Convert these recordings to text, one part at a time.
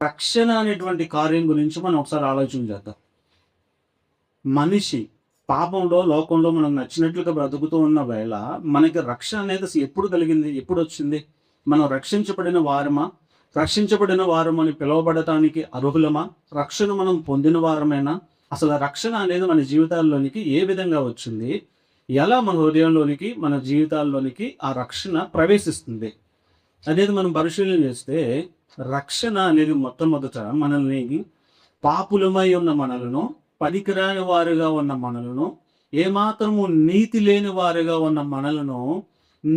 రక్షణ అనేటువంటి కార్యం గురించి మనం ఒకసారి ఆలోచన చేద్దాం. మనిషి పాపంలో, లోకంలో మనం నచ్చినట్లుగా బ్రతుకుతూ ఉన్న వేళ మనకి రక్షణ అనేది అసలు ఎప్పుడు కలిగింది? ఎప్పుడు వచ్చింది? మనం రక్షించబడిన వారమా? రక్షించబడిన వారమని పిలువబడటానికి అర్హులమా? రక్షణ మనం పొందిన వారమేనా? అసలు ఆ రక్షణ అనేది మన జీవితాల్లోనికి ఏ విధంగా వచ్చింది? ఎలా మన హృదయంలోనికి, మన జీవితాల్లోనికి ఆ రక్షణ ప్రవేశిస్తుంది అనేది మనం పరిశీలన చేస్తే, రక్షణ అనేది మొట్టమొదట మనల్ని పాపులమై ఉన్న మనలను, పనికిరాని వారుగా ఉన్న మనలను, ఏమాత్రము నీతి లేని వారుగా ఉన్న మనలను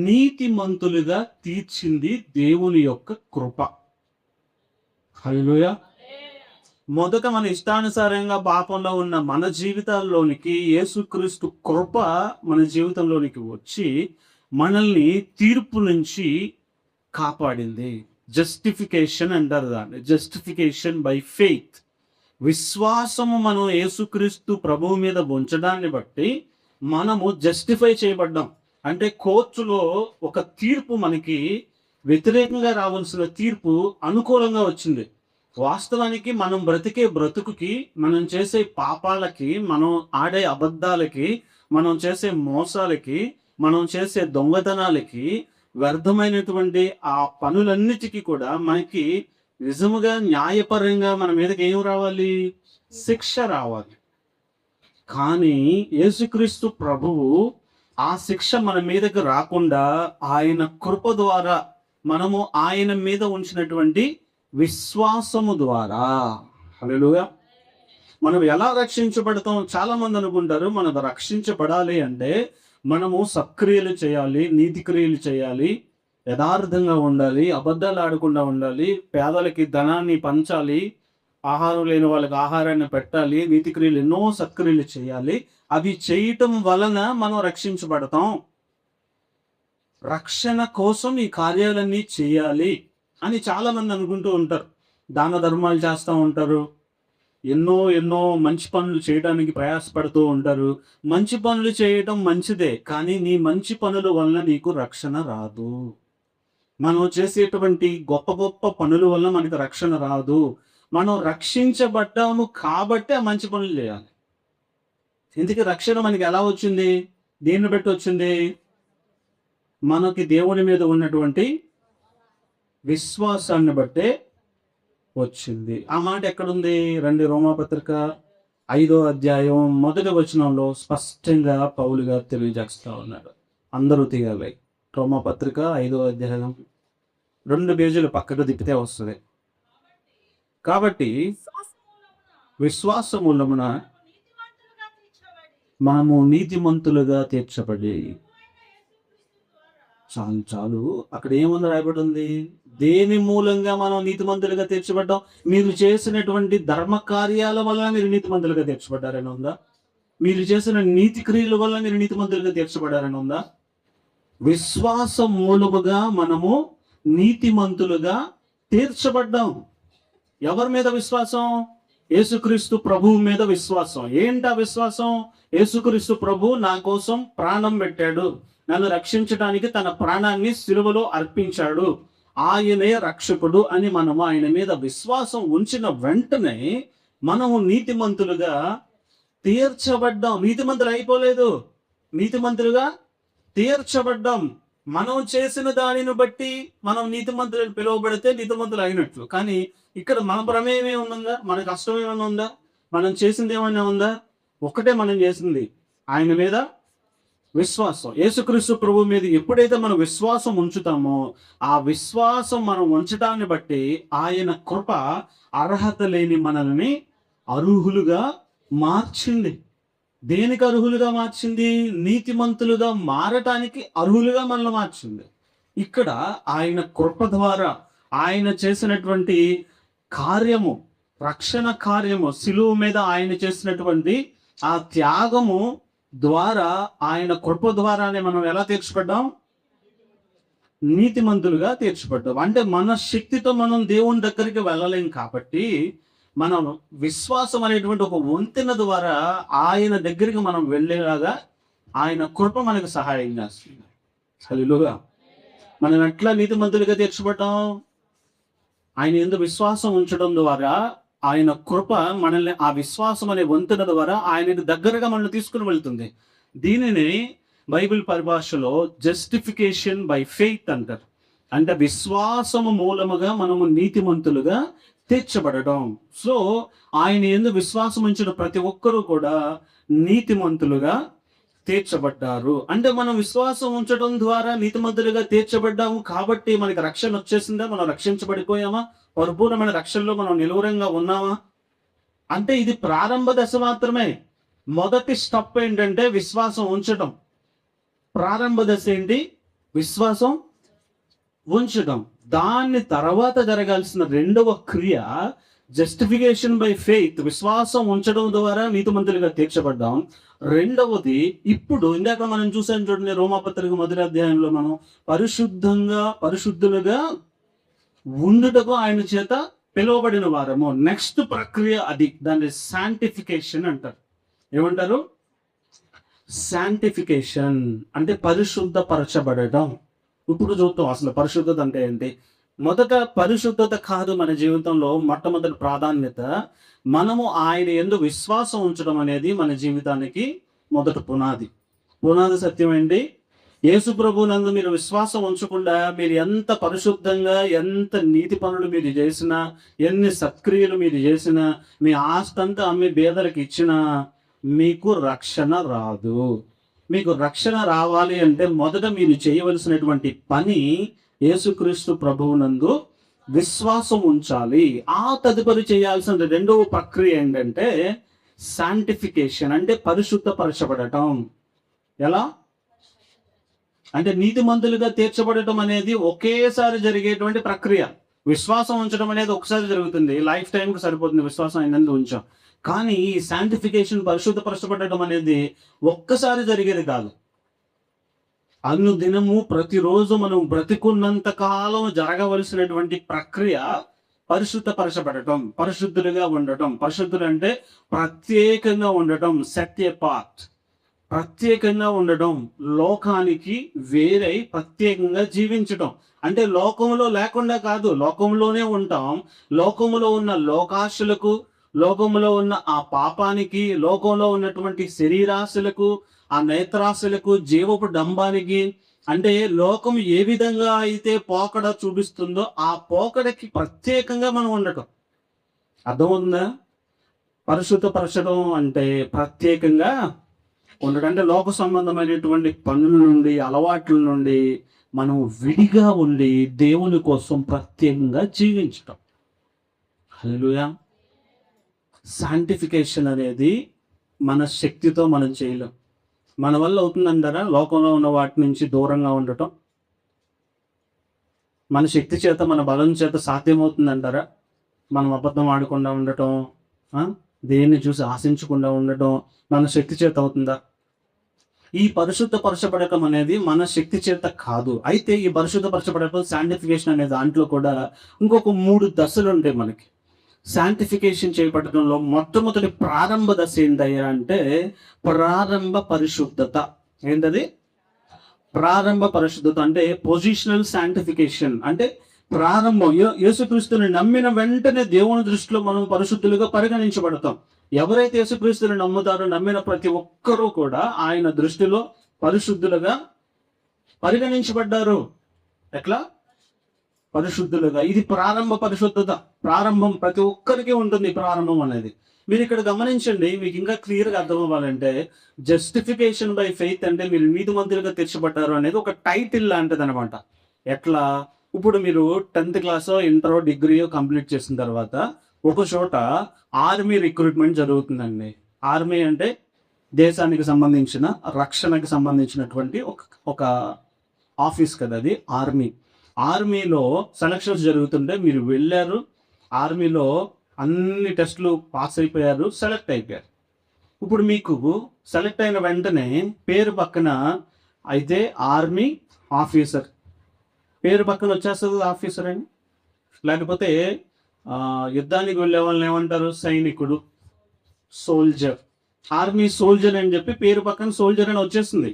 నీతిమంతులుగా తీర్చింది దేవుని యొక్క కృప. హల్లెలూయా. మొదట మన ఇష్టానుసారంగా పాపంలో ఉన్న మన జీవితాల్లోనికి యేసుక్రీస్తు కృప మన జీవితంలోనికి వచ్చి మనల్ని తీర్పు నుంచి కాపాడింది. జస్టిఫికేషన్ అంటారు దాన్ని. Justification by faith. విశ్వాసము మనం యేసుక్రీస్తు ప్రభువు మీద ఉంచడాన్ని బట్టి మనము జస్టిఫై చేయబడ్డాం. అంటే కోర్టులో ఒక తీర్పు మనకి వ్యతిరేకంగా రావాల్సిన తీర్పు అనుకూలంగా వచ్చింది. వాస్తవానికి మనం బ్రతికే బ్రతుకుకి, మనం చేసే పాపాలకి, మనం ఆడే అబద్ధాలకి, మనం చేసే మోసాలకి, మనం చేసే దొంగతనాలకి, వ్యర్థమైనటువంటి ఆ పనులన్నిటికీ కూడా మనకి నిజముగా న్యాయపరంగా మన మీదకి ఏం రావాలి? శిక్ష రావాలి. కానీ యేసుక్రీస్తు ప్రభువు ఆ శిక్ష మన మీదకి రాకుండా ఆయన కృప ద్వారా, మనము ఆయన మీద ఉంచినటువంటి విశ్వాసము ద్వారా, హల్లెలూయా, మనం ఎలా రక్షించబడతాం? చాలా మంది అనుకుంటారు మనం రక్షించబడాలి అంటే మనము సత్క్రియలు చేయాలి, నీతి క్రియలు చేయాలి, యథార్థంగా ఉండాలి, అబద్ధాలు ఆడకుండా ఉండాలి, పేదలకి ధనాన్ని పంచాలి, ఆహారం లేని వాళ్ళకి ఆహారాన్ని పెట్టాలి, నీతి క్రియలు ఎన్నో సత్క్రియలు చేయాలి. అవి చేయటం వలన మనం రక్షించబడతాం. రక్షణ కోసం ఈ కార్యాలన్నీ చేయాలి అని చాలా మంది అనుకుంటూ ఉంటారు. దాన ధర్మాలు చేస్తూ ఉంటారు, ఎన్నో ఎన్నో మంచి పనులు చేయడానికి ప్రయాసపడుతూ ఉంటారు. మంచి పనులు చేయటం మంచిదే, కానీ నీ మంచి పనుల వలన నీకు రక్షణ రాదు. మనం చేసేటువంటి గొప్ప గొప్ప పనుల వల్ల మనకు రక్షణ రాదు. మనం రక్షించబడ్డాము కాబట్టి ఆ మంచి పనులు చేయాలి. ఇందుకే రక్షణ మనకి ఎలా వచ్చింది? దేన్ని బట్టి వచ్చింది? మనకి దేవుని మీద ఉన్నటువంటి విశ్వాసాన్ని బట్టే వచ్చింది. ఆ మాట ఎక్కడుంది? రండి, రోమాపత్రిక 5వ అధ్యాయం 1వ వచనంలో స్పష్టంగా పౌలు గారు తెలియజేస్తా ఉన్నాడు. అందరూ తీయాలి. రోమాపత్రిక 5వ అధ్యాయం 2 పేజీలు పక్కకు తిప్పితే వస్తుంది. కాబట్టి విశ్వాస మూలమున మనము నీతిమంతులుగా తీర్చబడి, చాలు చాలు, అక్కడ ఏముంది రాయబడి ఉంది? దేని మూలంగా మనం నీతిమంతులుగా తీర్చబడ్డాం? మీరు చేసినటువంటి ధర్మ కార్యాల వల్ల మీరు నీతిమంతులుగా తీర్చబడ్డారని ఉందా? మీరు చేసిన నీతి క్రియల వల్ల మీరు నీతిమంతులుగా తీర్చబడ్డారని ఉందా? విశ్వాస మూలముగా మనము నీతిమంతులుగా తీర్చబడ్డాం. ఎవరి మీద విశ్వాసం? యేసుక్రీస్తు ప్రభువు మీద విశ్వాసం. ఏంటా విశ్వాసం? యేసుక్రీస్తు ప్రభు నా కోసం ప్రాణం పెట్టాడు, నన్ను రక్షించడానికి తన ప్రాణాన్ని సిలువలో అర్పించాడు, ఆయనే రక్షకుడు అని మనము ఆయన మీద విశ్వాసం ఉంచిన వెంటనే మనము నీతిమంతులుగా తీర్చబడ్డాం. నీతిమంతులు అయిపోలేదు, నీతిమంతులుగా తీర్చబడ్డాం. మనం చేసిన దానిని బట్టి మనం నీతిమంతులను పిలువబడితే నీతిమంతులు అయినట్లు. కానీ ఇక్కడ మన ప్రమేయం ఏముందా? మన కష్టం ఏమైనా ఉందా? మనం చేసింది ఏమైనా ఉందా? ఒకటే మనం చేసింది, ఆయన మీద విశ్వాసం. యేసుక్రీస్తు ప్రభు మీద ఎప్పుడైతే మనం విశ్వాసం ఉంచుతామో, ఆ విశ్వాసం మనం ఉంచడాన్ని బట్టి ఆయన కృప అర్హత లేని మనల్ని అర్హులుగా మార్చింది. దేనికి అర్హులుగా మార్చింది? నీతిమంతులుగా మారటానికి అర్హులుగా మనల్ని మార్చింది. ఇక్కడ ఆయన కృప ద్వారా ఆయన చేసినటువంటి కార్యము, రక్షణ కార్యము, సిలువ మీద ఆయన చేసినటువంటి ఆ త్యాగము ద్వారా, ఆయన కృప ద్వారానే మనం ఎలా తీర్చబడ్డాం? నీతిమంతులుగా తీర్చబడ్డాం. అంటే మన శక్తితో మనం దేవుని దగ్గరికి వెళ్ళలేం కాబట్టి మనం విశ్వాసం అనేటువంటి ఒక వంతెన ద్వారా ఆయన దగ్గరికి మనం వెళ్ళేలాగా ఆయన కృప మనకు సహాయం చేస్తుంది. హల్లెలూయా. మనం ఎట్లా నీతిమంతులుగా తీర్చబడ్డాం? ఆయన యందు విశ్వాసం ఉంచడం ద్వారా ఆయన కృప మనల్ని ఆ విశ్వాసం అనే వంతెన ద్వారా ఆయనకు దగ్గరగా మనల్ని తీసుకుని వెళ్తుంది. దీనిని బైబిల్ పరిభాషలో జస్టిఫికేషన్ బై ఫెయిత్ అంటారు. అంటే విశ్వాసము మూలముగా మనము నీతిమంతులుగా తీర్చబడటం. సో ఆయన యందు విశ్వాసం ఉంచిన ప్రతి ఒక్కరూ కూడా నీతిమంతులుగా తీర్చబడ్డారు. అంటే మనం విశ్వాసం ఉంచడం ద్వారా నీతిమంతులుగా తీర్చబడ్డాము కాబట్టి మనకి రక్షణ వచ్చేసిందా? మనం రక్షించబడిపోయామా? పరిపూర్ణమైన రక్షణలో మనం నిలువరంగా ఉన్నామా? అంటే ఇది ప్రారంభ దశ మాత్రమే. మొదటి స్టెప్ ఏంటంటే విశ్వాసం ఉంచడం. ప్రారంభ దశ ఏంటి? విశ్వాసం ఉంచడం. దాని తర్వాత జరగాల్సిన రెండవ క్రియ జస్టిఫికేషన్ బై ఫెయిత్, విశ్వాసం ఉంచడం ద్వారా నీతిమంతులుగా తీర్చబడ్డాం. రెండవది, ఇప్పుడు ఇందాక మనం చూసాం చూడండి, రోమాపత్రిక మొదటి అధ్యాయంలో మనం పరిశుద్ధులుగా ఉండుటకు ఆయన చేత పిలువబడిన వారము. నెక్స్ట్ ప్రక్రియ అది, దాన్ని శాంటిఫికేషన్ అంటారు. ఏమంటారు? శాంటిఫికేషన్ అంటే పరిశుద్ధపరచబడటం. ఇప్పుడు చూద్దాం అసలు పరిశుద్ధత అంటే ఏంటి. మొదట పరిశుద్ధత కాదు మన జీవితంలో మొట్టమొదటి ప్రాధాన్యత. మనము ఆయన యందు విశ్వాసం ఉంచడం అనేది మన జీవితానికి మొదటి పునాది సత్యం ఏంటి? యేసు ప్రభువునందు మీరు విశ్వాసం ఉంచకుండా మీరు ఎంత పరిశుద్ధంగా, ఎంత నీతి పనులు మీరు చేసినా, ఎన్ని సత్క్రియలు మీరు చేసినా, మీ ఆస్తంతా అమ్మి పేదలకు ఇచ్చినా మీకు రక్షణ రాదు. మీకు రక్షణ రావాలి అంటే మొదట మీరు చేయవలసినటువంటి పని యేసుక్రీస్తు ప్రభువునందు విశ్వాసం ఉంచాలి. ఆ తదుపరి చేయాల్సిన రెండవ ప్రక్రియ ఏంటంటే శాంటిఫికేషన్, అంటే పరిశుద్ధపరచబడటం. ఎలా అంటే నీతిమంతులుగా తీర్చబడటం అనేది ఒకేసారి జరిగేటువంటి ప్రక్రియ. విశ్వాసం ఉంచడం అనేది ఒకసారి జరుగుతుంది, లైఫ్ టైంకి సరిపోతుంది విశ్వాసం అయినందు ఉంచాం. కానీ ఈ శాంటిఫికేషన్, పరిశుద్ధపరచబడటం అనేది ఒక్కసారి జరిగేది కాదు. అనుదినము ప్రతిరోజు మనం బ్రతికున్నంత కాలం జరగవలసినటువంటి ప్రక్రియ పరిశుద్ధపరచబడటం, పరిశుద్ధులుగా ఉండటం. పరిశుద్ధులు అంటే ప్రత్యేకంగా ఉండటం, సెట్ అపార్ట్, ప్రత్యేకంగా ఉండటం, లోకానికి వేరై ప్రత్యేకంగా జీవించటం. అంటే లోకంలో లేకుండా కాదు, లోకంలోనే ఉంటాం. లోకంలో ఉన్న లోకాశలకు, లోకంలో ఉన్న ఆ పాపానికి, లోకంలో ఉన్నటువంటి శరీరాశలకు, ఆ నేత్రాశలకు, జీవపు డంబానికి, అంటే లోకం ఏ విధంగా అయితే పోకడ చూపిస్తుందో ఆ పోకడకి ప్రత్యేకంగా మనం ఉండటం. అర్థమవుతుందా? పరిశుద్ధపరచడం అంటే ప్రత్యేకంగా ఉండటం. అంటే లోక సంబంధమైనటువంటి పనుల నుండి, అలవాట్ల నుండి మనం విడిగా ఉండి దేవుని కోసం ప్రత్యేకంగా జీవించటం. హల్లెలూయా. శాంటిఫికేషన్ అనేది మన శక్తితో మనం చేయలేం. మన వల్ల అవుతుందంటారా లోకంలో ఉన్న వాటి నుంచి దూరంగా ఉండటం? మన శక్తి చేత, మన బలం చేత సాధ్యమవుతుందంటారా? మనం అబద్ధం ఆడకుండా ఉండటం, దేన్ని చూసి ఆశించకుండా ఉండటం మన శక్తి చేత అవుతుందా? ఈ పరిశుద్ధపరచబడటం అనేది మన శక్తి చేత కాదు. అయితే ఈ పరిశుద్ధపరచబడటం, శాంటిఫికేషన్ అనే దాంట్లో కూడా ఇంకొక 3 దశలు ఉంటాయి మనకి. శాంటిఫికేషన్ చేయబడటంలో మొట్టమొదటి ప్రారంభ దశ ఏంటయ్యా అంటే ప్రారంభ పరిశుద్ధత. ఏంటది? ప్రారంభ పరిశుద్ధత అంటే పొజిషనల్ శాంటిఫికేషన్. అంటే ప్రారంభం, యేసుక్రీస్తుని నమ్మిన వెంటనే దేవుని దృష్టిలో మనం పరిశుద్ధులుగా పరిగణించబడతాం. ఎవరైతే యేసుక్రీస్తుని నమ్ముతారో, నమ్మిన ప్రతి ఒక్కరూ కూడా ఆయన దృష్టిలో పరిశుద్ధులుగా పరిగణించబడ్డారు. ఎట్లా? పరిశుద్ధులుగా. ఇది ప్రారంభ పరిశుద్ధత. ప్రారంభం ప్రతి ఒక్కరికి ఉంటుంది ప్రారంభం అనేది. మీరు ఇక్కడ గమనించండి, మీకు ఇంకా క్లియర్గా అర్థం అవ్వాలంటే జస్టిఫికేషన్ బై ఫెయిత్ అంటే మీరు నీతిమంతులుగా తీర్చబడ్డారు అనేది ఒక టైటిల్ లాంటిది అనమాట. ఎట్లా? ఇప్పుడు మీరు 10th క్లాసో, ఇంటరో, డిగ్రీయో కంప్లీట్ చేసిన తర్వాత ఒక చోట ఆర్మీ రిక్రూట్మెంట్ జరుగుతుందండి. ఆర్మీ అంటే దేశానికి సంబంధించిన, రక్షణకి సంబంధించినటువంటి ఒక ఆఫీస్ కదా అది ఆర్మీ. ఆర్మీలో సెలక్షన్స్ జరుగుతుంటే మీరు వెళ్ళారు, ఆర్మీలో అన్ని టెస్టులు పాస్ అయిపోయారు, సెలెక్ట్ అయిపోయారు. ఇప్పుడు మీకు సెలెక్ట్ అయిన వెంటనే పేరు పక్కన అయితే ఆర్మీ ఆఫీసర్ పేరు పక్కన వచ్చేస్తుంది ఆఫీసర్ అని. లేకపోతే యుద్ధానికి వెళ్ళే వాళ్ళని ఏమంటారు? సైనికుడు, సోల్జర్. ఆర్మీ సోల్జర్ అని చెప్పి పేరు పక్కన సోల్జర్ అని వచ్చేస్తుంది.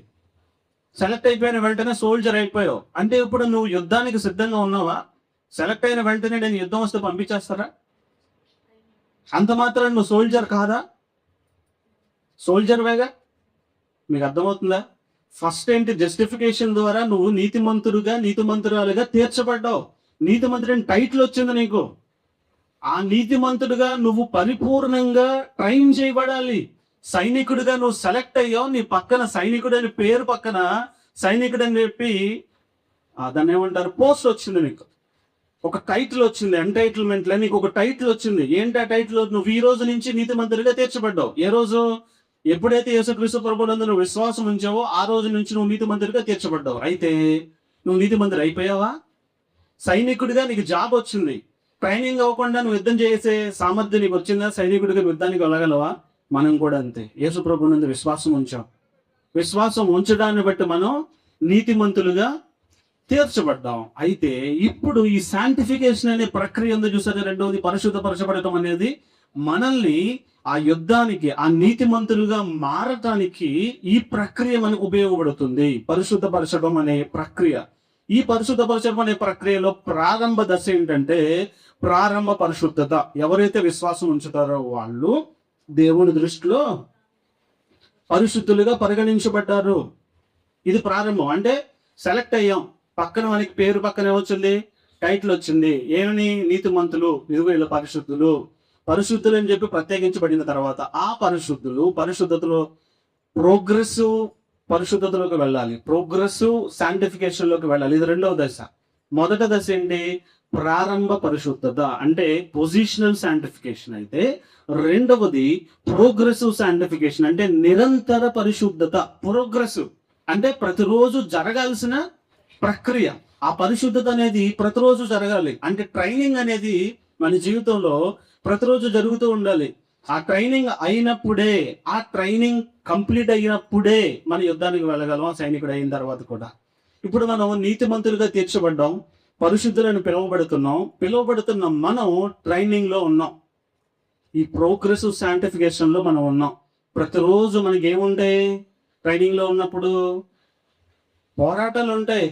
సెలెక్ట్ అయిపోయిన వెంటనే సోల్జర్ అయిపోయావు అంటే ఇప్పుడు నువ్వు యుద్ధానికి సిద్ధంగా ఉన్నావా? సెలెక్ట్ అయిన వెంటనే నేను యుద్ధం వస్తే పంపించేస్తారా? అంత మాత్రం నువ్వు సోల్జర్ కాదా? సోల్జర్ వేగా. మీకు అర్థమవుతుందా? ఫస్ట్ ఏంటి? జస్టిఫికేషన్ ద్వారా నువ్వు నీతిమంతురాలుగా తీర్చబడ్డావు. నీతిమంతుడని టైటిల్ వచ్చింది నీకు. ఆ నీతిమంతుడిగా నువ్వు పరిపూర్ణంగా ట్రైన్ చేయబడాలి. సైనికుడిగా నువ్వు సెలెక్ట్ అయ్యావు. నీ పక్కన సైనికుడు అని పేరు పక్కన సైనికుడు అని చెప్పి దాన్ని ఏమంటారు, పోస్ట్ వచ్చింది నీకు. ఒక టైటిల్ వచ్చింది, ఎంటైటిల్మెంట్ నీకు ఒక టైటిల్ వచ్చింది. ఏంటి ఆ టైటిల్? నువ్వు ఈ రోజు నుంచి నీతిమంతుడిగా తీర్చబడ్డావు. ఏ రోజు? ఎప్పుడైతే యేసుక్రీస్తు ప్రభువునందు నువ్వు విశ్వాసం ఉంచావో ఆ రోజు నుంచి నువ్వు నీతిమంతుడిగా తీర్చబడ్డావు. అయితే నువ్వు నీతిమంతుడు అయిపోయావా? సైనికుడిగా నీకు జాబ్ వచ్చింది. ట్రైనింగ్ అవ్వకుండా నువ్వు యుద్ధం చేసే సామర్థ్యం నీకు వచ్చిందా? సైనికుడిగా యుద్ధానికి వెళ్ళగలవా? మనం కూడా అంతే. యేసు ప్రభువునందు విశ్వాసం ఉంచాం. విశ్వాసం ఉంచడాన్ని బట్టి మనం నీతిమంతులుగా తీర్చబడ్డాం. అయితే ఇప్పుడు ఈ శాంటిఫికేషన్ అనే ప్రక్రియ ఉంది చూసారా? రెండవది పరిశుద్ధపరచబడటం అనేది మనల్ని ఆ యుద్ధానికి, ఆ నీతిమంతులుగా మారటానికి ఈ ప్రక్రియ మనకు ఉపయోగపడుతుంది. పరిశుద్ధపరచడం అనే ప్రక్రియ. ఈ పరిశుద్ధపరచడం అనే ప్రక్రియలో ప్రారంభ దశ ఏంటంటే ప్రారంభ పరిశుద్ధత. ఎవరైతే విశ్వాసం ఉంచుతారో వాళ్ళు దేవుని దృష్టిలో పరిశుద్ధులుగా పరిగణించబడ్డారు. ఇది ప్రారంభం. అంటే సెలెక్ట్ అయ్యాం. పక్కన మనకి పేరు పక్కన ఏమొచ్చింది? టైటిల్ వచ్చింది. ఏమని? నీతిమంతులు, ఇదిగో ఇలా పరిశుద్ధులు అని చెప్పి ప్రత్యేకించబడిన తర్వాత ఆ పరిశుద్ధతలో ప్రోగ్రెసివ్ పరిశుద్ధతలోకి వెళ్ళాలి. ప్రోగ్రెసివ్ శాంటిఫికేషన్లోకి వెళ్ళాలి. ఇది రెండవ దశ. మొదట దశ ఏంటి? ప్రారంభ పరిశుద్ధత, అంటే పొజిషనల్ శాంటిఫికేషన్. అయితే రెండవది ప్రోగ్రెసివ్ శాంటిఫికేషన్, అంటే నిరంతర పరిశుద్ధత. ప్రోగ్రెసివ్ అంటే ప్రతిరోజు జరగాల్సిన ప్రక్రియ. ఆ పరిశుద్ధత అనేది ప్రతిరోజు జరగాలి. అంటే ట్రైనింగ్ అనేది మన జీవితంలో ప్రతిరోజు జరుగుతూ ఉండాలి. ఆ ట్రైనింగ్ అయినప్పుడే, ఆ ట్రైనింగ్ కంప్లీట్ అయినప్పుడే మన యుద్ధానికి వెళ్ళగలం. సైనికుడు అయిన తర్వాత కూడా. ఇప్పుడు మనం నీతిమంతులుగా తీర్చబడ్డాం, పరిశుద్ధులను పిలువబడుతున్న మనం ట్రైనింగ్ లో ఉన్నాం. ఈ ప్రోగ్రెసివ్ శాంటిఫికేషన్ లో మనం ఉన్నాం. ప్రతిరోజు మనకి ఏముంటాయి? ట్రైనింగ్ లో ఉన్నప్పుడు పోరాటాలు ఉంటాయి.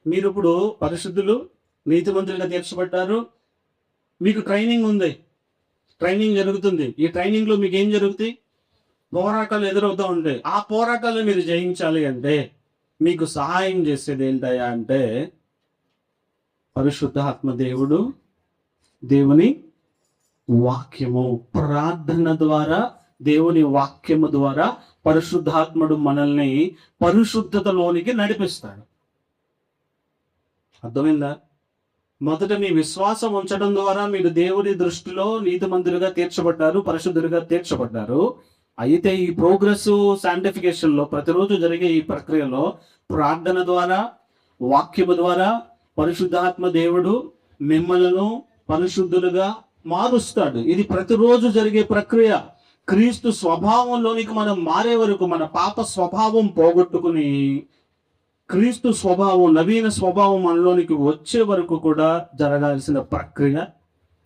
మీరు ఇప్పుడు పరిశుద్ధులు, నీతిమంతులుగా తీర్చబడ్డారు. మీకు ట్రైనింగ్ ఉంది, ట్రైనింగ్ జరుగుతుంది. ఈ ట్రైనింగ్ లో మీకు ఏం జరుగుతాయి? పోరాటాలు ఎదురవుతూ ఉంటాయి. ఆ పోరాటాలు మీరు జయించాలి అంటే మీకు సహాయం చేసేది ఏంటయ్యా అంటే పరిశుద్ధాత్మ దేవుడు, దేవుని వాక్యము. ప్రార్థన ద్వారా, దేవుని వాక్యము ద్వారా పరిశుద్ధాత్ముడు మనల్ని పరిశుద్ధతలోనికి నడిపిస్తాడు. అర్థమైందా? మొదట మీ విశ్వాసం ఉంచడం ద్వారా మీరు దేవుని దృష్టిలో నీతిమంతులుగా తీర్చబడ్డారు, పరిశుద్ధులుగా తీర్చబడ్డారు. అయితే ఈ ప్రోగ్రెసివ్ శాంటిఫికేషన్ లో ప్రతిరోజు జరిగే ఈ ప్రక్రియలో ప్రార్థన ద్వారా, వాక్యము ద్వారా పరిశుద్ధాత్మ దేవుడు మిమ్మలను పరిశుద్ధులుగా మారుస్తాడు. ఇది ప్రతిరోజు జరిగే ప్రక్రియ. క్రీస్తు స్వభావంలోనికి మనం మారే వరకు, మన పాప స్వభావం పోగొట్టుకుని క్రీస్తు స్వభావం, నవీన స్వభావం మనలోనికి వచ్చే వరకు కూడా జరగాల్సిన ప్రక్రియ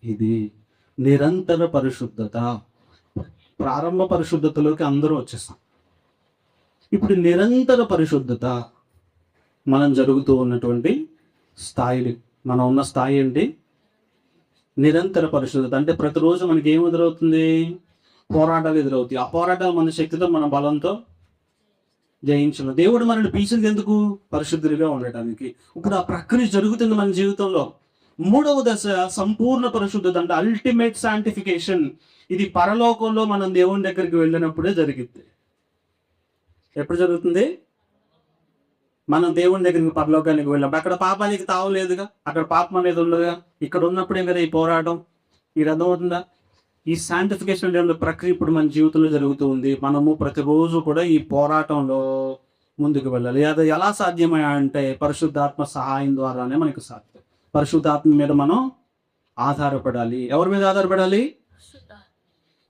ఇది. నిరంతర పరిశుద్ధత. ప్రారంభ పరిశుద్ధతలోకి అందరూ వచ్చేస్తాం. ఇప్పుడు నిరంతర పరిశుద్ధత మనం జరుగుతూ ఉన్నటువంటి స్థాయిలు, మనం ఉన్న స్థాయి ఏంటి? నిరంతర పరిశుద్ధత. అంటే ప్రతిరోజు మనకి ఏం ఎదురవుతుంది? పోరాటాలు ఎదురవుతాయి. ఆ పోరాటాలు మన శక్తితో, మన బలంతో జయించిన. దేవుడు మనల్ని పిలిచింది ఎందుకు? పరిశుద్ధులుగా ఉండటానికి. ఇప్పుడు ఆ ప్రక్రియ జరుగుతుంది మన జీవితంలో. మూడవ దశ సంపూర్ణ పరిశుద్ధత, అంటే అల్టిమేట్ శాంటిఫికేషన్. ఇది పరలోకంలో మనం దేవుని దగ్గరికి వెళ్ళినప్పుడే జరిగింది. ఎప్పుడు జరుగుతుంది? మనం దేవుని దగ్గరికి, పరలోకానికి వెళ్ళినప్పుడు. అక్కడ పాపానికి తావలేదుగా, అక్కడ పాపం అనేది ఉండదుగా. ఇక్కడ ఉన్నప్పుడే కదా ఈ పోరాటం. ఇది అర్థమవుతుందా? ఈ శాంటిఫికేషన్ ప్రక్రియ ఇప్పుడు మన జీవితంలో జరుగుతూ ఉంది. మనము ప్రతిరోజు కూడా ఈ పోరాటంలో ముందుకు వెళ్ళాలి. అది ఎలా సాధ్యమయ్యా అంటే పరిశుద్ధాత్మ సహాయం ద్వారానే మనకు సాధ్యం. పరిశుద్ధాత్మ మీద మనం ఆధారపడాలి. ఎవరి మీద ఆధారపడాలి?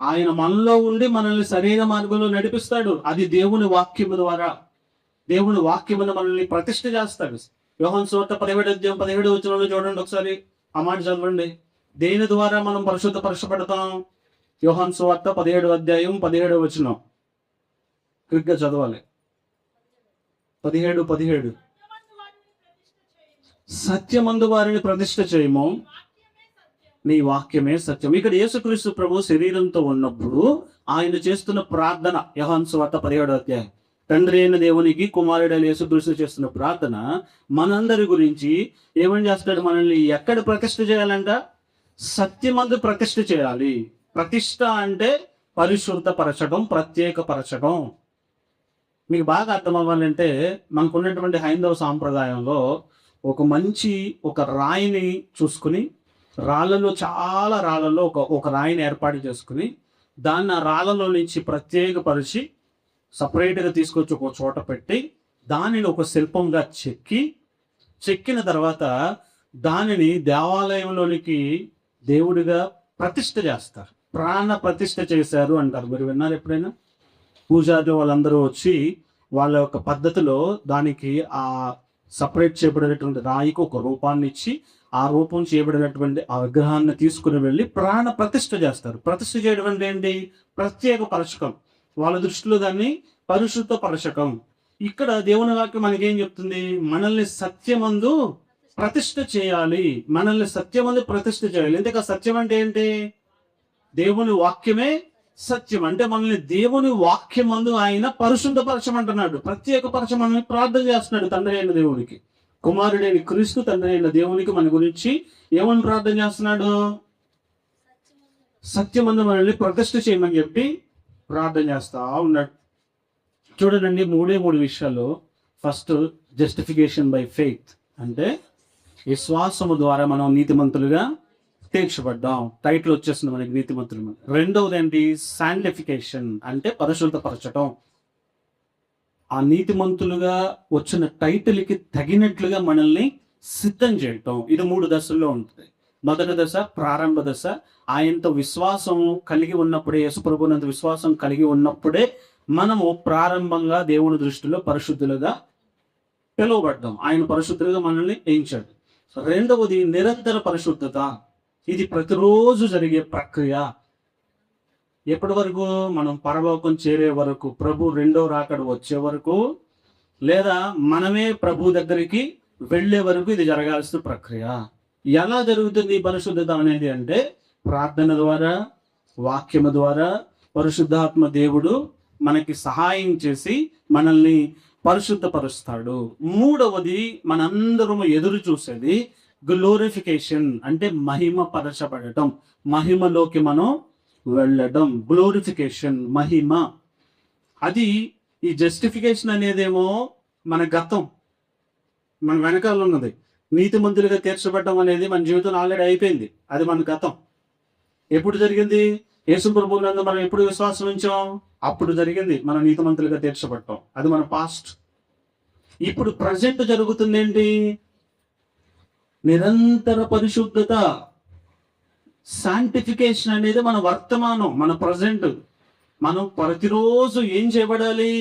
ఆయన మనలో ఉండి మనల్ని సరైన మార్గంలో నడిపిస్తాడు. అది దేవుని వాక్యము ద్వారా. దేవుని వాక్యమును మనల్ని ప్రతిష్ఠ చేస్తాడు. యోహాను సువార్త 17:17 చూడండి ఒకసారి. ఆ మాట చదవండి. దేని ద్వారా మనం పరిశుద్ధపరచబడతాం? యోహాను సువార్త 17:17. క్విక్గా చదవాలి. 17:17. సత్యమందు వారిని ప్రతిష్ఠ చేయము, నీ వాక్యమే సత్యం. ఇక్కడ యేసుక్రీస్తు ప్రభు శరీరంతో ఉన్నప్పుడు ఆయన చేస్తున్న ప్రార్థన, యోహాను సువార్త 17వ అధ్యాయం, తండ్రి అయిన దేవునికి కుమారుడైన యేసుక్రీస్తు చేస్తున్న ప్రార్థన మనందరి గురించి ఏమని చేస్తాడు? మనల్ని ఎక్కడ ప్రతిష్ఠ చేయాలంట? సత్యమందు ప్రతిష్ఠ చేయాలి. ప్రతిష్ఠ అంటే పరిశుద్ధపరచడం, ప్రత్యేకపరచడం. మీకు బాగా అర్థం అవ్వాలంటే, మనకున్నటువంటి హైందవ సాంప్రదాయంలో ఒక రాయిని చూసుకుని, చాలా రాళ్ళలో ఒక రాయిని ఏర్పాటు చేసుకుని, దాన్ని ఆ రాళ్ళలో నుంచి ప్రత్యేకపరిచి సపరేట్గా తీసుకొచ్చి ఒక చోట పెట్టి, దానిని ఒక శిల్పంగా చెక్కిన తర్వాత దానిని దేవాలయంలోనికి దేవుడిగా ప్రతిష్ఠ చేస్తారు. ప్రాణ ప్రతిష్ఠ చేశారు అంటారు. మీరు విన్నారు ఎప్పుడైనా? పూజారులు వాళ్ళందరూ వచ్చి వాళ్ళ యొక్క పద్ధతిలో దానికి ఆ సపరేట్ చేయబడినటువంటి రాయికి ఒక రూపాన్ని ఇచ్చి, ఆ రూపం చేయబడినటువంటి ఆ విగ్రహాన్ని తీసుకుని వెళ్ళి ప్రాణ ప్రతిష్ఠ చేస్తారు. ప్రతిష్ఠ చేయడం అంటే ఏంటి? ప్రత్యేక పరచకం. వాళ్ళ దృష్టిలో దాన్ని పరిశుద్ధ పరచకం. ఇక్కడ దేవుని వాక్యం మనకేం చెప్తుంది? మనల్ని సత్యమందు ప్రతిష్ఠ చేయాలి. మనల్ని సత్యమందు ప్రతిష్ఠ చేయాలి. ఎందుకు? సత్యం అంటే ఏంటి? దేవుని వాక్యమే సత్యం. అంటే మనల్ని దేవుని వాక్యమందు ఆయన పరిశుద్ధపరచమంటున్నాడు, ప్రత్యేకపరచమని ప్రార్థన చేస్తున్నాడు తండ్రి అయిన దేవునికి. కుమారుడైన క్రీస్తు తండ్రి అయిన దేవునికి మన గురించి ఏమని ప్రార్థన చేస్తున్నాడు? సత్యమందు మనల్ని ప్రతిష్ఠ చేయమని చెప్పి ప్రార్థన చేస్తా ఉన్నాడు. చూడండి, మూడు విషయాలు. ఫస్ట్, జస్టిఫికేషన్ బై ఫెయిత్, అంటే విశ్వాసము ద్వారా మనం నీతిమంతులుగా తీర్చబడ్డాం. టైటిల్ వచ్చేసింది మనకి, నీతిమంతులు. రెండవది ఏంటి? శాంటిఫికేషన్, అంటే పరిశుద్ధపరచడం. ఆ నీతిమంతులుగా వచ్చిన టైటిల్కి తగినట్లుగా మనల్ని సిద్ధం చేయటం. ఇది 3 దశల్లో ఉంటుంది. మొదటి దశ ప్రారంభ దశ. ఆయనతో విశ్వాసం కలిగి ఉన్నప్పుడే, యేసుప్రభునంత విశ్వాసం కలిగి ఉన్నప్పుడే మనము ప్రారంభంగా దేవుని దృష్టిలో పరిశుద్ధులుగా పిలువబడ్డాం. ఆయన పరిశుద్ధులుగా మనల్ని ఎంచాడు. రెండవది నిరంతర పరిశుద్ధత. ఇది ప్రతిరోజు జరిగే ప్రక్రియ. ఎప్పటి వరకు? మనం పరలోకం చేరే వరకు, ప్రభు రెండో రాకడ వచ్చే వరకు, లేదా మనమే ప్రభు దగ్గరికి వెళ్ళే వరకు ఇది జరగాల్సిన ప్రక్రియ. ఎలా జరుగుతుంది పరిశుద్ధత అనేది? అంటే ప్రార్థన ద్వారా, వాక్యము ద్వారా, పరిశుద్ధాత్మ దేవుడు మనకి సహాయం చేసి మనల్ని పరిశుద్ధపరుస్తాడు. మూడవది మనందరం ఎదురు చూసేది గ్లోరిఫికేషన్, అంటే మహిమ పరచబడటం, మహిమలోకి మనం వెళ్ళడం. గ్లోరిఫికేషన్, మహిమ. అది ఈ జస్టిఫికేషన్ అనేదేమో మన గతం, మన వెనకాల ఉన్నది. నీతిమంతులుగా తీర్చబడటం అనేది మన జీవితంలో ఆల్రెడీ అయిపోయింది. అది మన గతం. ఎప్పుడు జరిగింది? యేసు ప్రభువునందు మనం ఎప్పుడు విశ్వాసం ఉంచాం? అప్పుడు జరిగింది మన నీతిమంతులుగా తీర్చబడటం. అది మన పాస్ట్. ఇప్పుడు ప్రజెంట్ జరుగుతుంది ఏంటి? నిరంతర పరిశుద్ధత, శాంటిఫికేషన్ అనేది మన వర్తమానం, మన ప్రజెంట్. మనం ప్రతిరోజు ఏం చేయబడాలి?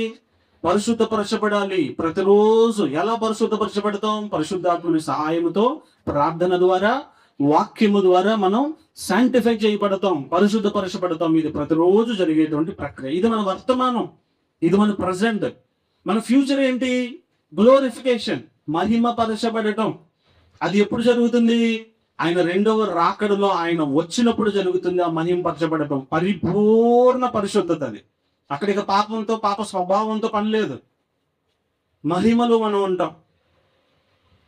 పరిశుద్ధపరచబడాలి. ప్రతిరోజు ఎలా పరిశుద్ధపరచబడతాం? పరిశుద్ధాత్మని సహాయముతో, ప్రార్థన ద్వారా, వాక్యము ద్వారా మనం శాంటిఫై చేయబడతాం, పరిశుద్ధపరచబడతాం. ఇది ప్రతిరోజు జరిగేటువంటి ప్రక్రియ. ఇది మన వర్తమానం, ఇది మన ప్రజెంట్. మన ఫ్యూచర్ ఏంటి? గ్లోరిఫికేషన్, మహిమ పరచబడటం. అది ఎప్పుడు జరుగుతుంది? ఆయన రెండవ రాకడలో ఆయన వచ్చినప్పుడు జరుగుతుంది ఆ మహింపరచబడటం. పరిపూర్ణ పరిశుద్ధత. అది అక్కడికి పాపంతో, పాప స్వభావంతో పని లేదు. మహిమలో మనం ఉంటాం.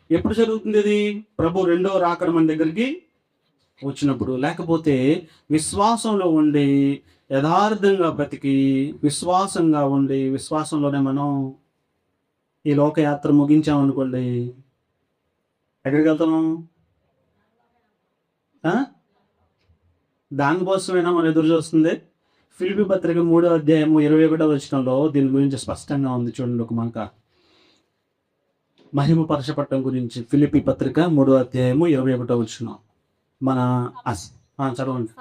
ఎప్పుడు జరుగుతుంది ఇది? ప్రభు రెండవ రాకడ మన దగ్గరికి వచ్చినప్పుడు. లేకపోతే విశ్వాసంలో ఉండి, యథార్థంగా బ్రతికి, విశ్వాసంగా ఉండి, విశ్వాసంలోనే మనం ఈ లోకయాత్ర ముగించామనుకోండి, ఎక్కడికి వెళ్తాం? దానికోసమైనా మనం ఎదురు చూస్తుంది. ఫిలిప్పీ పత్రిక 3వ అధ్యాయము 21వ వచనంలో దీని గురించి స్పష్టంగా ఉంది. చూడండి, ఒక మాట మహిమ పరచబడటం గురించి. ఫిలిప్పీ పత్రిక 3వ అధ్యాయము 21వ వచనం. మన చదవండి.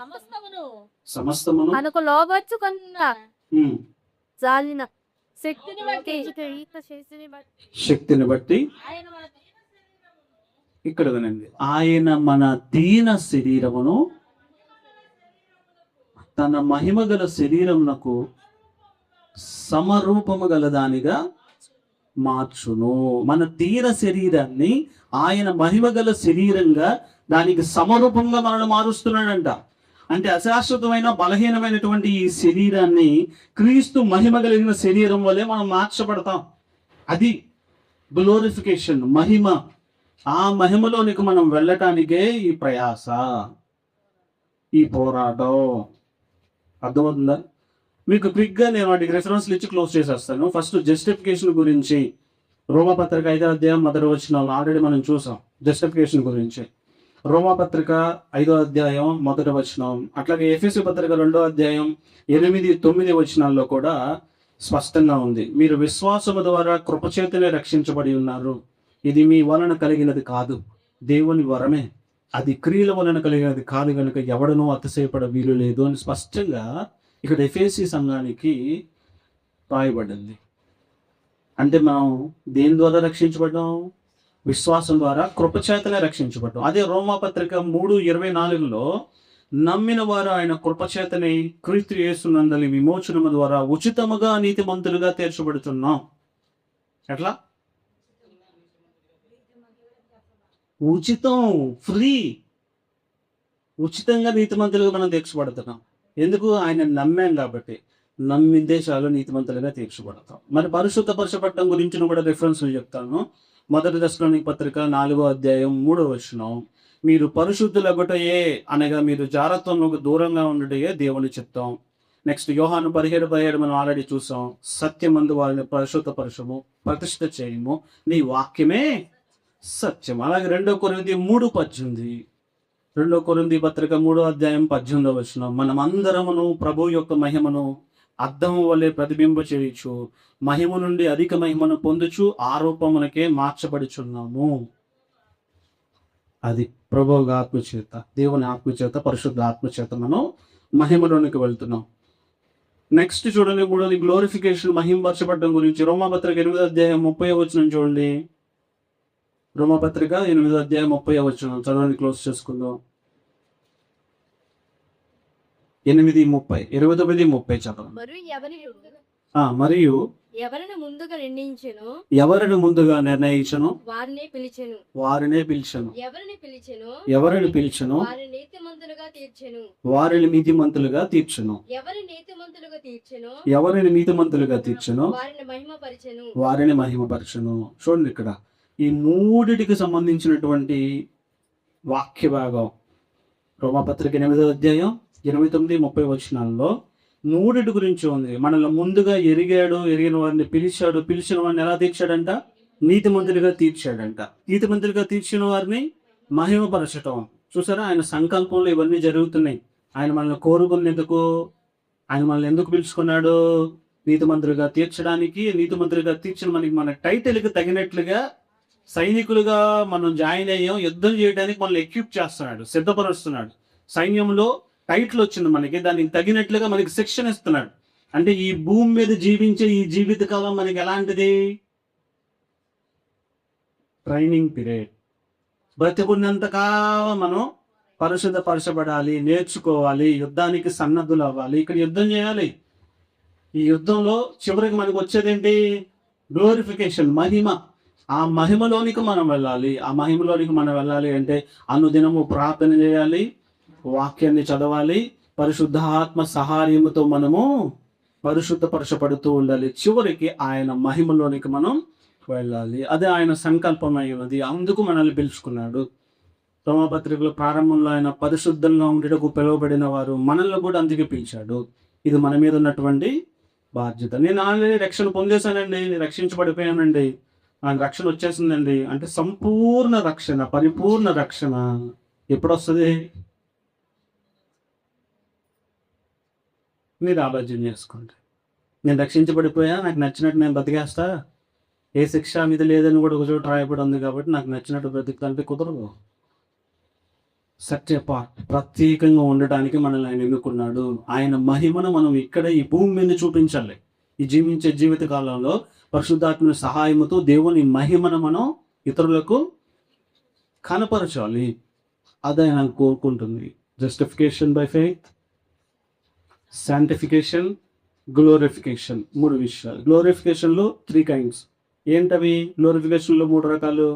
సమస్తమును మనకు లోబర్చుకున్న జాలిన శక్తిని బట్టి ఇక్కడ వినండి, ఆయన మన దీన శరీరమును తన మహిమ గల శరీరమునకు సమరూపము గల దానిగా మార్చును. మన దీన శరీరాన్ని ఆయన మహిమగల శరీరంగా దానికి సమరూపంగా మనల్ని మారుస్తున్నాడంట. అంటే అశాశ్వతమైన బలహీనమైనటువంటి ఈ శరీరాన్ని క్రీస్తు మహిమ కలిగిన శరీరం వల్లే మనం మార్చబడతాం. అది గ్లోరిఫికేషన్, మహిమ. ఆ మహిమలోనికి మనం వెళ్ళటానికే ఈ ప్రయాస, ఈ పోరాటం. అర్థమవుతుందా మీకు? క్విక్గా నేను వాటికి రెఫరెన్స్లు ఇచ్చి క్లోజ్ చేసేస్తాను. ఫస్ట్ జస్టిఫికేషన్ గురించి రోమాపత్రిక 5వ అధ్యాయం 1వ వచనం ఆల్రెడీ మనం చూసాం. జస్టిఫికేషన్ గురించి రోమాపత్రిక 5వ అధ్యాయం 1వ వచనం, అట్లాగే ఎఫెసీ పత్రిక 2వ అధ్యాయం 8, 9 వచనాల్లో కూడా స్పష్టంగా ఉంది. మీరు విశ్వాసము ద్వారా కృపచేతనే రక్షించబడి ఉన్నారు. ఇది మీ వలన కలిగినది కాదు, దేవుని వరమే. అది క్రియల వలన కలిగినది కాదు కనుక ఎవడనూ అతిశయపడ వీలు లేదు అని స్పష్టంగా ఇక్కడ ఎఫెసీ సంఘానికి రాయబడింది. అంటే మనం దేని ద్వారా రక్షించబడ్డాం? విశ్వాసం ద్వారా కృపచేతనే రక్షించబడ్డాం. అదే రోమాపత్రిక 3:24లో నమ్మిన వారు ఆయన కృపచేతనే క్రీస్తు యేసునందలి విమోచనము ద్వారా ఉచితముగా నీతిమంతులుగా తీర్చబడుతున్నాం. ఎట్లా? ఉచితం, ఫ్రీ. ఉచితంగా నీతిమంతులుగా మనం తీర్చబడుతున్నాం. ఎందుకు? ఆయన నమ్మాం కాబట్టి. నమ్మిందే చాలు నీతిమంతులుగా తీర్చబడతాం. మరి పరిశుద్ధపరచబడటం గురించి కూడా రిఫరెన్స్లు చెప్తాను. 1 తెస్సలోనికీ పత్రిక 4వ అధ్యాయం 3వ వచనం, మీరు పరిశుద్ధులగుటయే అనగా మీరు జారత్వములకు దూరంగా ఉండటయే దేవుని చిత్తం. నెక్స్ట్ యోహాను 17:17 మనం ఆల్రెడీ చూసాం. సత్యమందు వారిని పరిశుద్ధపరచము, ప్రతిష్ఠ చేయము, నీ వాక్యమే సత్యం. అలాగే 2 కొరింథీ 3:18, 2 కొరింథీ పత్రిక 3వ అధ్యాయం 18వ వచనం, మనం అందరమును ప్రభు యొక్క మహిమను అద్దము వలె ప్రతిబింబ చేయుచు మహిమ నుండి అధిక మహిమను పొందుచు ఆరూపమునకే మార్చబడుచున్నాము. అది ప్రభు ఆత్మచేత, దేవుని ఆత్మచేత, పరిశుద్ధ ఆత్మచేత మనం మహిమలోనికి వెళ్తున్నాం. నెక్స్ట్ చూడండి, 3వది గ్లోరిఫికేషన్, మహిమపరచబడడం గురించి. రోమాపత్రిక 8వ అధ్యాయం 30వ వచనం చూడండి. రోమాపత్రిక 8వ అధ్యాయం 30వ వచనం చదవండి, క్లోజ్ చేసుకుందాం. 8:30, 29:30 చదవండి. మరియు ఎవరిని ముందుగా నిర్ణయించెను ఎవరిని ముందుగా నిర్ణయించను వారినే పిలిచెను, వారినే పిలిచెను, ఎవరిని పిలిచెను వారిని నీతిమంతులుగా తీర్చెను, వారిని నీతిమంతులుగా తీర్చెను, ఎవరిని నీతిమంతులుగా తీర్చెను ఎవరిని నీతిమంతులుగా తీర్చెను వారిని మహిమపరిచెను. వారిని మహిమపరచును. చూడండి, ఇక్కడ ఈ మూడిటికి సంబంధించినటువంటి వాక్య భాగం రోమాపత్రిక 8వ అధ్యాయం 29, 30 వచనాల్లో మూడిటి గురించి ఉంది. మనల్ని ముందుగా ఎరిగాడు, ఎరిగిన వారిని పిలిచాడు, పిలిచిన వారిని ఎలా తీర్చాడంట? నీతిమంతులుగా తీర్చాడంట. నీతిమంతులుగా తీర్చిన వారిని మహిమపరచటం. చూసారా, ఆయన సంకల్పంలో ఇవన్నీ జరుగుతున్నాయి. ఆయన మనల్ని కోరుకునేందుకు, ఆయన మనల్ని ఎందుకు పిలుచుకున్నాడు? నీతిమంతులుగా తీర్చడానికి. నీతిమంతులుగా తీర్చిన మనకి మన టైటిల్కి తగినట్లుగా సైనికులుగా మనం జాయిన్ అయ్యాం. యుద్ధం చేయడానికి మనల్ని ఎక్విప్ చేస్తున్నాడు, సిద్ధపరుస్తున్నాడు. సైన్యంలో టైటిల్ వచ్చింది మనకి, దానికి తగినట్లుగా మనకి శిక్షణ ఇస్తున్నాడు. అంటే ఈ భూమి మీద జీవించే ఈ జీవితకాలం మనకి ఎలాంటిది? Training period. బ్రతికున్నంతకాలం మనం పరిశుద్ధపరచబడాలి, నేర్చుకోవాలి, యుద్ధానికి సన్నద్ధులు అవ్వాలి. ఇక్కడ యుద్ధం చేయాలి. ఈ యుద్ధంలో చివరికి మనకు వచ్చేదేంటి? గ్లోరిఫికేషన్, మహిమ. ఆ మహిమలోనికి మనం వెళ్ళాలి. ఆ మహిమలోనికి మనం వెళ్ళాలి అంటే అనుదినము ప్రార్థన చేయాలి, వాక్యాన్ని చదవాలి, పరిశుద్ధ ఆత్మ సహాయముతో మనము పరిశుద్ధపరచబడుతూ ఉండాలి. చివరికి ఆయన మహిమలోనికి మనం వెళ్ళాలి. అదే ఆయన సంకల్పం అయినది. అందుకు మనల్ని పిలుచుకున్నాడు. రోమాపత్రికలో ప్రారంభంలో ఆయన పరిశుద్ధంగా ఉండేటకు పిలువబడిన వారు మనల్ని కూడా అందుకే పిలిచాడు. ఇది మన మీద ఉన్నటువంటి బాధ్యత. నేను ఆల్రెడీ రక్షణ పొందేశానండి, రక్షించబడిపోయానండి, నాకు రక్షణ వచ్చేసిందండి అంటే సంపూర్ణ రక్షణ, పరిపూర్ణ రక్షణ ఎప్పుడు వస్తుంది? మీరు ఆలోచన చేసుకోండి. నేను రక్షించబడిపోయా, నాకు నచ్చినట్టు నేను బతికేస్తా, ఏ శిక్ష మీద లేదని కూడా ఒక చోట రాయబడి ఉంది కాబట్టి నాకు నచ్చినట్టు బ్రతుకుతానంటే కుదరదు. సత్య ప్రత్యేకంగా ఉండటానికి మనల్ని ఆయన ఎన్నుకున్నాడు. ఆయన మహిమను మనం ఇక్కడ ఈ భూమి మీద చూపించాలి. ఈ జీవించే జీవిత కాలంలో పరిశుద్ధాత్మ సహాయముతో దేవుని మహిమను మనం ఇతరులకు కనపరచాలి. అదే ఆయన కోరుకుంటుంది. Justification by faith, sanctification, glorification. 3 విషయాలు. గ్లోరిఫికేషన్లో 3 kinds. ఏంటవి? గ్లోరిఫికేషన్లో 3 రకాలు.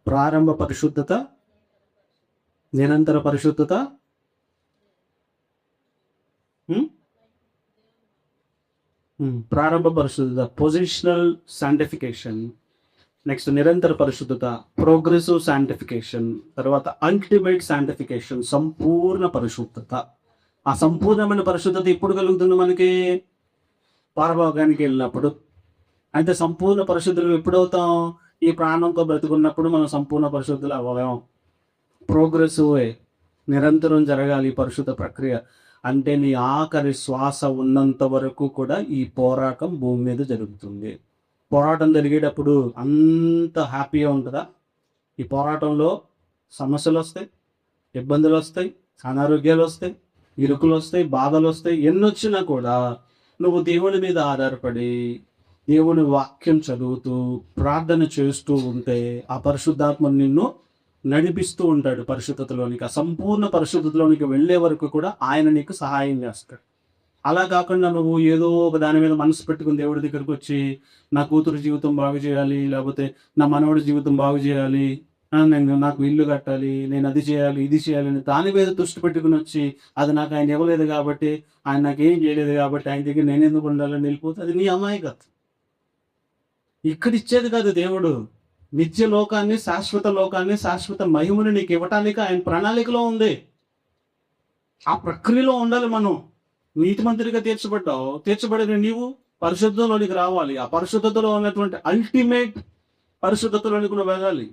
ప్రారంభ పరిశుద్ధత, నిరంతర పరిశుద్ధత, ప్రారంభ పరిశుద్ధత, పొజిషనల్ శాంటిఫికేషన్. నెక్స్ట్ నిరంతర పరిశుద్ధత, ప్రోగ్రెసివ్ శాంటిఫికేషన్. తర్వాత అల్టిమేట్ శాంటిఫికేషన్, సంపూర్ణ పరిశుద్ధత. ఆ సంపూర్ణమైన పరిశుద్ధత ఎప్పుడు కలుగుతుంది మనకి? పరలోకానికి వెళ్ళినప్పుడు. అయితే సంపూర్ణ పరిశుద్ధులు ఎప్పుడవుతాం? ఈ ప్రాణంతో బ్రతుకున్నప్పుడు మనం సంపూర్ణ పరిశుద్ధులు అవ్వలేం. ప్రోగ్రెసివ్ నిరంతరం జరగాలి ఈ పరిశుద్ధ ప్రక్రియ. అంటే నీ ఆఖరి శ్వాస ఉన్నంత వరకు కూడా ఈ పోరాటం భూమి మీద జరుగుతుంది. పోరాటం జరిగేటప్పుడు అంత హ్యాపీగా ఉంటుందా? ఈ పోరాటంలో సమస్యలు వస్తాయి, ఇబ్బందులు వస్తాయి, అనారోగ్యాలు వస్తాయి, ఇరుకులు వస్తాయి, బాధలు వస్తాయి. ఎన్నొచ్చినా కూడా నువ్వు దేవుని మీద ఆధారపడి దేవుని వాక్యం చదువుతూ ప్రార్థన చేస్తూ ఉంటే ఆ పరిశుద్ధాత్మ నిన్ను నడిపిస్తూ ఉంటాడు పరిశుద్ధతలోనికి. ఆ సంపూర్ణ పరిశుద్ధతలోనికి వెళ్ళే వరకు కూడా ఆయన నీకు సహాయం చేస్తాడు. అలా కాకుండా నువ్వు ఏదో ఒక దాని మీద మనసు పెట్టుకుని దేవుడి దగ్గరకు వచ్చి నా కూతురు జీవితం బాగు చేయాలి, లేకపోతే నా మనవడి జీవితం బాగు చేయాలి, నాకు ఇల్లు కట్టాలి, నేను అది చేయాలి, ఇది చేయాలి అని దాని మీద దృష్టి పెట్టుకుని వచ్చి అది నాకు ఆయన ఇవ్వలేదు కాబట్టి, ఆయన నాకేం చేయలేదు కాబట్టి ఆయన దగ్గర నేను ఎందుకు ఉండాలని వెళ్ళిపోతే అది నీ అమాయకత్వం. ఇక్కడ ఇచ్చేది కాదు దేవుడు. నిత్య లోకాన్ని, శాశ్వత లోకాన్ని, శాశ్వత మహిమను నీకు ఇవ్వటానికి ఆయన ప్రణాళికలో ఉంది. ఆ ప్రక్రియలో ఉండాలి మనం. నీతిమంతుడిగా తీర్చబడిన నీవు పరిశుద్ధంలోనికి రావాలి. ఆ పరిశుద్ధతలో ఉన్నటువంటి అల్టిమేట్ పరిశుద్ధతలోనికి నువ్వు వెళ్ళాలి.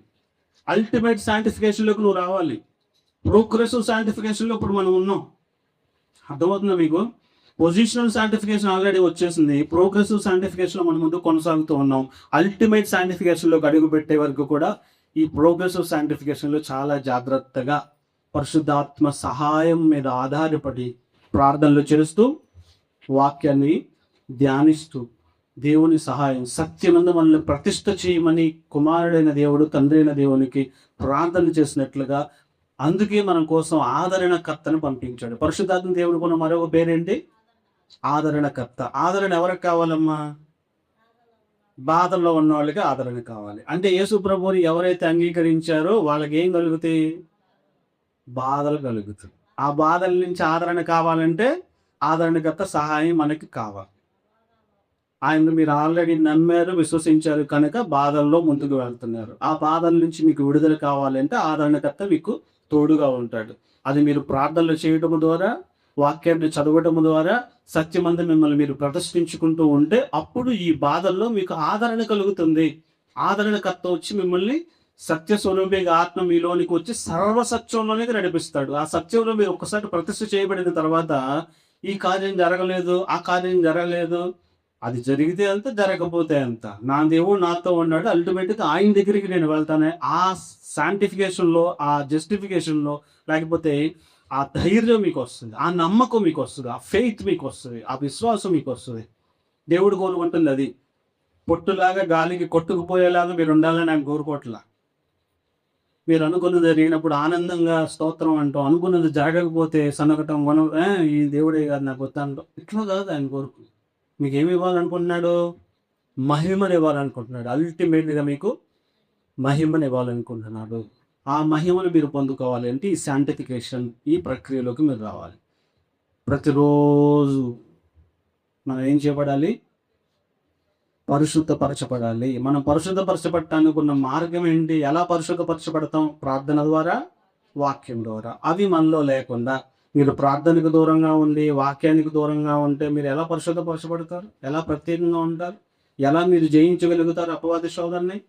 అల్టిమేట్ శాంటిఫికేషన్లోకి నువ్వు రావాలి. ప్రోగ్రెసివ్ శాంటిఫికేషన్లో ఇప్పుడు మనం ఉన్నాం. అర్థమవుతుందా మీకు? పొజిషనల్ శాంటిఫికేషన్ ఆల్రెడీ వచ్చేసింది. ప్రోగ్రెసివ్ శాంటిఫికేషన్లో మనం ముందు కొనసాగుతూ ఉన్నాం. అల్టిమేట్ శాంటిఫికేషన్లోకి అడుగు పెట్టే వరకు కూడా ఈ ప్రోగ్రెసివ్ శాంటిఫికేషన్లో చాలా జాగ్రత్తగా పరిశుద్ధాత్మ సహాయం మీద ఆధారపడి ప్రార్థనలు చేస్తూ వాక్యాన్ని ధ్యానిస్తూ దేవుని సహాయం సత్యమందు మనల్ని ప్రతిష్ఠ చేయమని కుమారుడైన దేవుడు, తండ్రి అయిన దేవునికి ప్రార్థన చేసినట్లుగా అందుకే మన కోసం ఆదరణకర్తను పంపించాడు. పరిశుద్ధాత్మ దేవుడు కొన్న మరొక పేరేంటి? ఆదరణకర్త. ఆదరణ ఎవరికి కావాలమ్మా? బాధల్లో ఉన్న వాళ్ళకి ఆదరణ కావాలి. అంటే యేసు ప్రభువుని ఎవరైతే అంగీకరించారో వాళ్ళకి ఏం కలుగుతాయి? బాధలు కలుగుతాయి. ఆ బాధల నుంచి ఆదరణ కావాలంటే ఆదరణకర్త సహాయం మనకి కావాలి. ఆయన మీరు ఆల్రెడీ నమ్మారు, విశ్వసించారు కనుక బాధల్లో ముందుకు వెళ్తున్నారు. ఆ బాధల నుంచి మీకు విడుదల కావాలంటే ఆదరణకర్త మీకు తోడుగా ఉంటాడు. అది మీరు ప్రార్థనలు చేయటం ద్వారా, వాక్యాన్ని చదవటం ద్వారా, సత్యమందు మిమ్మల్ని మీరు ప్రదర్శించుకుంటూ ఉంటే అప్పుడు ఈ బాధల్లో మీకు ఆదరణ కలుగుతుంది. ఆదరణకర్త వచ్చి మిమ్మల్ని సత్య స్వరూపిగా ఆత్మ మీలోనికి వచ్చి సర్వసత్యంలోనికి నడిపిస్తాడు. ఆ సత్యంలో మీరు ఒక్కసారి ప్రతిష్ఠ చేయబడిన తర్వాత ఈ కార్యం జరగలేదు, ఆ కార్యం జరగలేదు, అది జరిగితే అంత, జరగకపోతే అంత, నా దేవుడు నాతో ఉన్నాడు, అల్టిమేట్గా ఆయన దగ్గరికి నేను వెళ్తానే. ఆ శాంటిఫికేషన్లో, ఆ జస్టిఫికేషన్లో, లేకపోతే ఆ ధైర్యం మీకు వస్తుంది, ఆ నమ్మకం మీకు వస్తుంది, ఆ ఫెయిత్ మీకు వస్తుంది, ఆ విశ్వాసం మీకు వస్తుంది. దేవుడు కోరుకుంటుంది అది. పొట్టులాగా గాలికి కొట్టుకుపోయేలాగా మీరు ఉండాలని ఆయన కోరుకోవట్లా. మీరు అనుకున్నది జరిగినప్పుడు ఆనందంగా స్తోత్రం అంటాం, అనుకున్నది జరగకపోతే సనగటం, ఈ దేవుడే కాదు నాకు వద్ద అంటాం. ఇట్లా కాదు ఆయన కోరుకు. మీకు ఏమి ఇవ్వాలనుకుంటున్నాడు? మహిమను ఇవ్వాలనుకుంటున్నాడు. అల్టిమేట్గా మీకు మహిమను ఇవ్వాలనుకుంటున్నాడు. ఆ మహిమను మీరు పొందుకోవాలి అంటే ఈ శాంటిఫికేషన్, ఈ ప్రక్రియలోకి మీరు రావాలి. ప్రతిరోజు మనం ఏం చేయబడాలి? పరిశుద్ధపరచబడాలి. మనం పరిశుద్ధపరచబడటానికి ఉన్న మార్గం ఏంటి? ఎలా పరిశుద్ధపరచబడతాం? ప్రార్థన ద్వారా, వాక్యం ద్వారా. అవి మనలో లేకుండా మీరు ప్రార్థనకు దూరంగా ఉండి వాక్యానికి దూరంగా ఉంటే మీరు ఎలా పరిశుద్ధపరచబడతారు? ఎలా ప్రత్యేకంగా ఉంటారు? ఎలా మీరు జయించగలుగుతారు అపవాది శోధనని?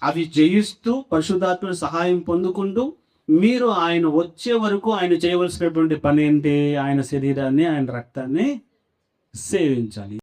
అవి జయిస్తూ పరిశుద్ధాత్మ సహాయం పొందుకుంటూ మీరు ఆయన వచ్చే వరకు ఆయన చేయవలసినటువంటి పని ఏంటి? ఆయన శరీరాన్ని, ఆయన రక్తాన్ని సేవించాలి.